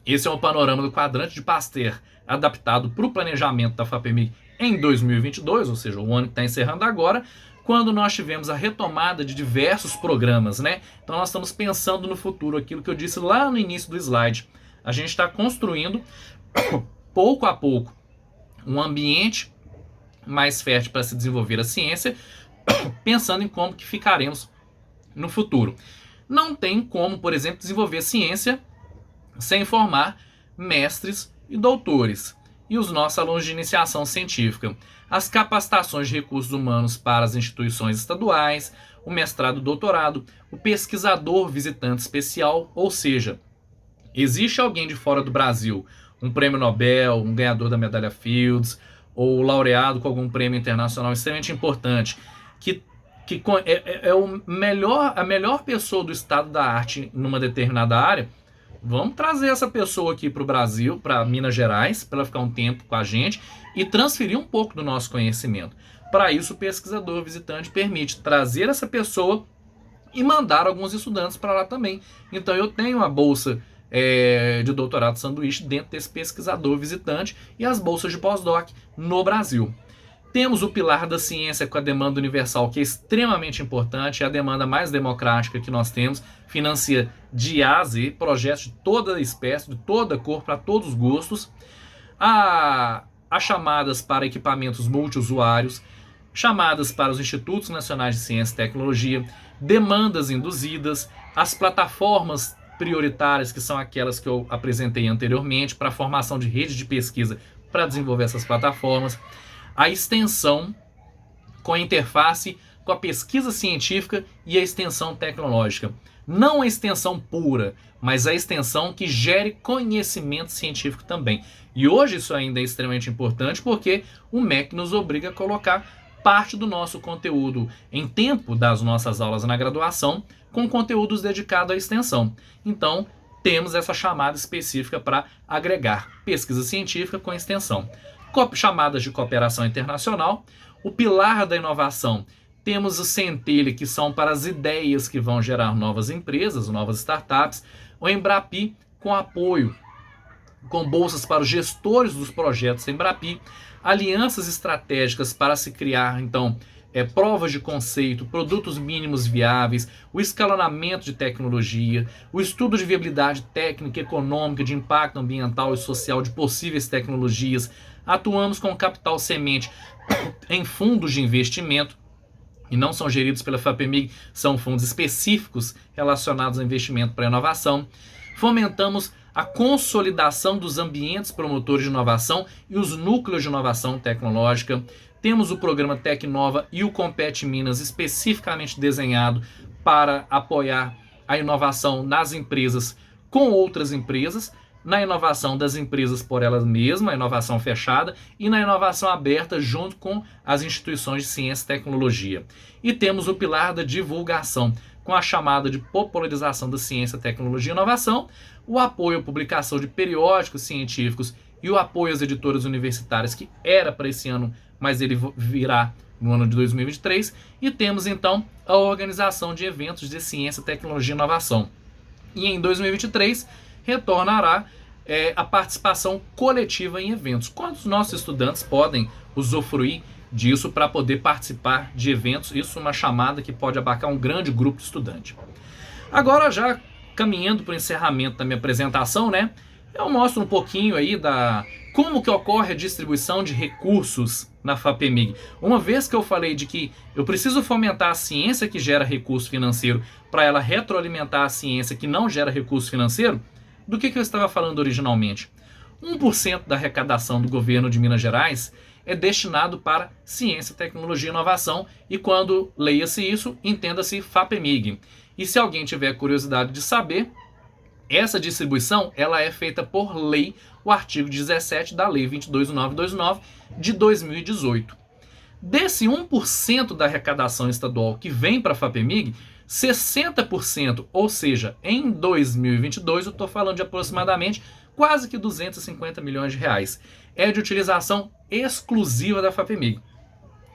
esse é o panorama do quadrante de Pasteur adaptado para o planejamento da FAPEMIG em 2022, ou seja, o ano que está encerrando agora, quando nós tivemos a retomada de diversos programas, né? Então nós estamos pensando no futuro, aquilo que eu disse lá no início do slide. A gente está construindo, pouco a pouco, um ambiente mais fértil para se desenvolver a ciência, pensando em como que ficaremos no futuro. Não tem como, por exemplo, desenvolver ciência sem formar mestres e doutores. E os nossos alunos de iniciação científica. As capacitações de recursos humanos para as instituições estaduais, o mestrado e doutorado, o pesquisador visitante especial, ou seja, Existe alguém de fora do Brasil, um prêmio Nobel, um ganhador da medalha Fields, ou laureado com algum prêmio internacional extremamente importante, que é a melhor pessoa do estado da arte numa determinada área, vamos trazer essa pessoa aqui para o Brasil, para Minas Gerais, para ela ficar um tempo com a gente e transferir um pouco do nosso conhecimento. Para isso, o pesquisador visitante permite trazer essa pessoa e mandar alguns estudantes para lá também. Então eu tenho a bolsa de doutorado sanduíche dentro desse pesquisador visitante e as bolsas de pós-doc no Brasil. Temos o pilar da ciência com a demanda universal, que é extremamente importante, é a demanda mais democrática que nós temos, financia de A a Z, projetos de toda a espécie, de toda a cor, para todos os gostos. Há chamadas para equipamentos multiusuários, chamadas para os Institutos Nacionais de Ciência e Tecnologia, demandas induzidas, as plataformas prioritárias, que são aquelas que eu apresentei anteriormente, para a formação de rede de pesquisa para desenvolver essas plataformas, a extensão com a interface com a pesquisa científica e a extensão tecnológica. Não a extensão pura, mas a extensão que gere conhecimento científico também. E hoje isso ainda é extremamente importante porque o MEC nos obriga a colocar parte do nosso conteúdo em tempo das nossas aulas na graduação com conteúdos dedicados à extensão. Então, temos essa chamada específica para agregar pesquisa científica com extensão. Chamadas de cooperação internacional, o pilar da inovação, temos o Centelha, que são para as ideias que vão gerar novas empresas, novas startups, o Embrapi, com apoio, com bolsas para os gestores dos projetos Embrapi, alianças estratégicas para se criar, então, provas de conceito, produtos mínimos viáveis, o escalonamento de tecnologia, o estudo de viabilidade técnica, econômica, de impacto ambiental e social de possíveis tecnologias. Atuamos com capital semente em fundos de investimento, e não são geridos pela FAPEMIG, são fundos específicos relacionados ao investimento para inovação. Fomentamos a consolidação dos ambientes promotores de inovação e os núcleos de inovação tecnológica. Temos o programa Tecnova e o Compete Minas, especificamente desenhado para apoiar a inovação nas empresas com outras empresas, na inovação das empresas por elas mesmas, a inovação fechada, e na inovação aberta junto com as instituições de ciência e tecnologia. E temos o pilar da divulgação, com a chamada de popularização da ciência, tecnologia e inovação, o apoio à publicação de periódicos científicos e o apoio às editoras universitárias, que era para esse ano, mas ele virá no ano de 2023, e temos então a organização de eventos de ciência, tecnologia e inovação. E em 2023 retornará a participação coletiva em eventos. Quantos nossos estudantes podem usufruir disso para poder participar de eventos? Isso é uma chamada que pode abarcar um grande grupo de estudantes. Agora, já caminhando para o encerramento da minha apresentação, né, eu mostro um pouquinho aí como que ocorre a distribuição de recursos na FAPEMIG. Uma vez que eu falei de que eu preciso fomentar a ciência que gera recurso financeiro para ela retroalimentar a ciência que não gera recurso financeiro, do que eu estava falando originalmente? 1% da arrecadação do governo de Minas Gerais é destinado para ciência, tecnologia e inovação, e quando leia-se isso, entenda-se FAPEMIG. E se alguém tiver curiosidade de saber, essa distribuição ela é feita por lei, o artigo 17 da Lei 22.929 de 2018. Desse 1% da arrecadação estadual que vem para a FAPEMIG, 60%, ou seja, em 2022, eu estou falando de aproximadamente quase que 250 milhões de reais, é de utilização exclusiva da FAPEMIG.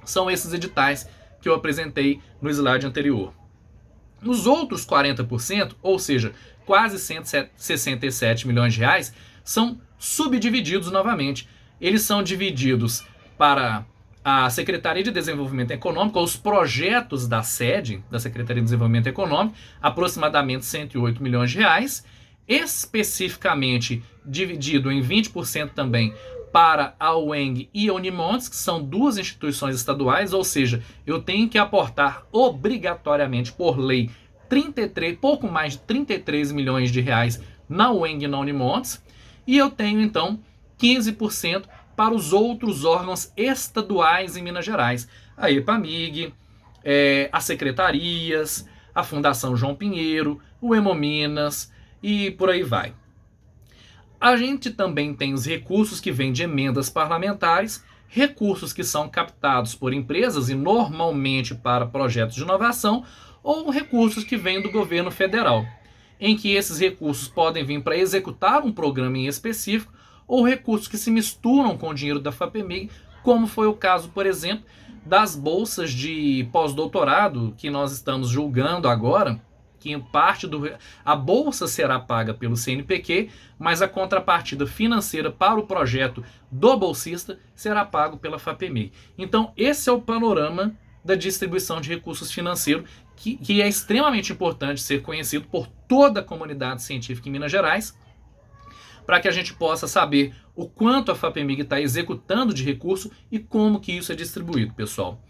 São esses editais que eu apresentei no slide anterior. Os outros 40%, ou seja, quase 167 milhões de reais, são subdivididos novamente. Eles são divididos para a Secretaria de Desenvolvimento Econômico, os projetos da sede da Secretaria de Desenvolvimento Econômico, aproximadamente 108 milhões de reais, especificamente dividido em 20% também para a UENG e a Unimontes, que são duas instituições estaduais, ou seja, eu tenho que aportar obrigatoriamente por lei pouco mais de 33 milhões de reais na UENG e na Unimontes, e eu tenho então 15% para os outros órgãos estaduais em Minas Gerais, a EPAMIG, as secretarias, a Fundação João Pinheiro, o Hemominas e por aí vai. A gente também tem os recursos que vêm de emendas parlamentares, recursos que são captados por empresas e normalmente para projetos de inovação, ou recursos que vêm do governo federal, em que esses recursos podem vir para executar um programa em específico, ou recursos que se misturam com o dinheiro da FAPEMIG, como foi o caso, por exemplo, das bolsas de pós-doutorado que nós estamos julgando agora, que a bolsa será paga pelo CNPq, mas a contrapartida financeira para o projeto do bolsista será pago pela FAPEMIG. Então, esse é o panorama da distribuição de recursos financeiros, que é extremamente importante ser conhecido por toda a comunidade científica em Minas Gerais, para que a gente possa saber o quanto a FAPEMIG está executando de recurso e como que isso é distribuído, pessoal.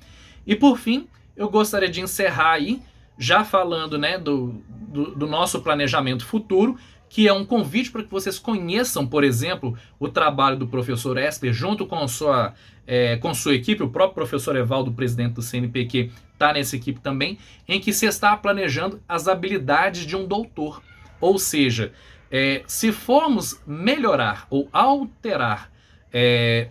E por fim, eu gostaria de encerrar aí, já falando, né, do nosso planejamento futuro, que é um convite para que vocês conheçam, por exemplo, o trabalho do professor Esper junto com sua equipe. O próprio professor Evaldo, presidente do CNPq, está nessa equipe também, em que se está planejando as habilidades de um doutor. Ou seja, se formos melhorar ou alterar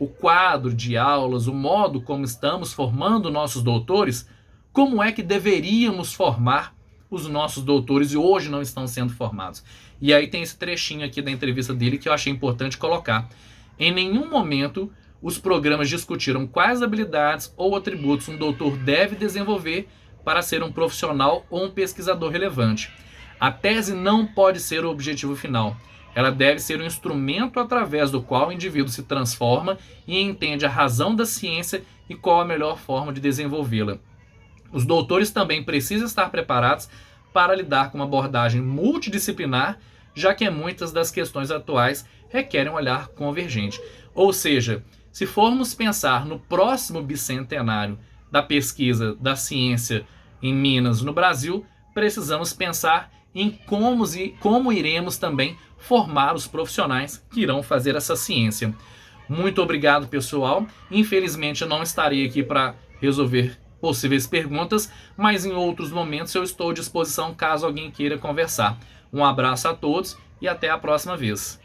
o quadro de aulas, o modo como estamos formando nossos doutores, como é que deveríamos formar os nossos doutores e hoje não estão sendo formados. E aí tem esse trechinho aqui da entrevista dele que eu achei importante colocar. Em nenhum momento os programas discutiram quais habilidades ou atributos um doutor deve desenvolver para ser um profissional ou um pesquisador relevante. A tese não pode ser o objetivo final. Ela deve ser um instrumento através do qual o indivíduo se transforma e entende a razão da ciência e qual a melhor forma de desenvolvê-la. Os doutores também precisam estar preparados para lidar com uma abordagem multidisciplinar, já que muitas das questões atuais requerem um olhar convergente. Ou seja, se formos pensar no próximo bicentenário da pesquisa da ciência em Minas no Brasil, precisamos pensar em como iremos também formar os profissionais que irão fazer essa ciência. Muito obrigado, pessoal. Infelizmente eu não estarei aqui para resolver possíveis perguntas, mas em outros momentos eu estou à disposição caso alguém queira conversar. Um abraço a todos e até a próxima vez.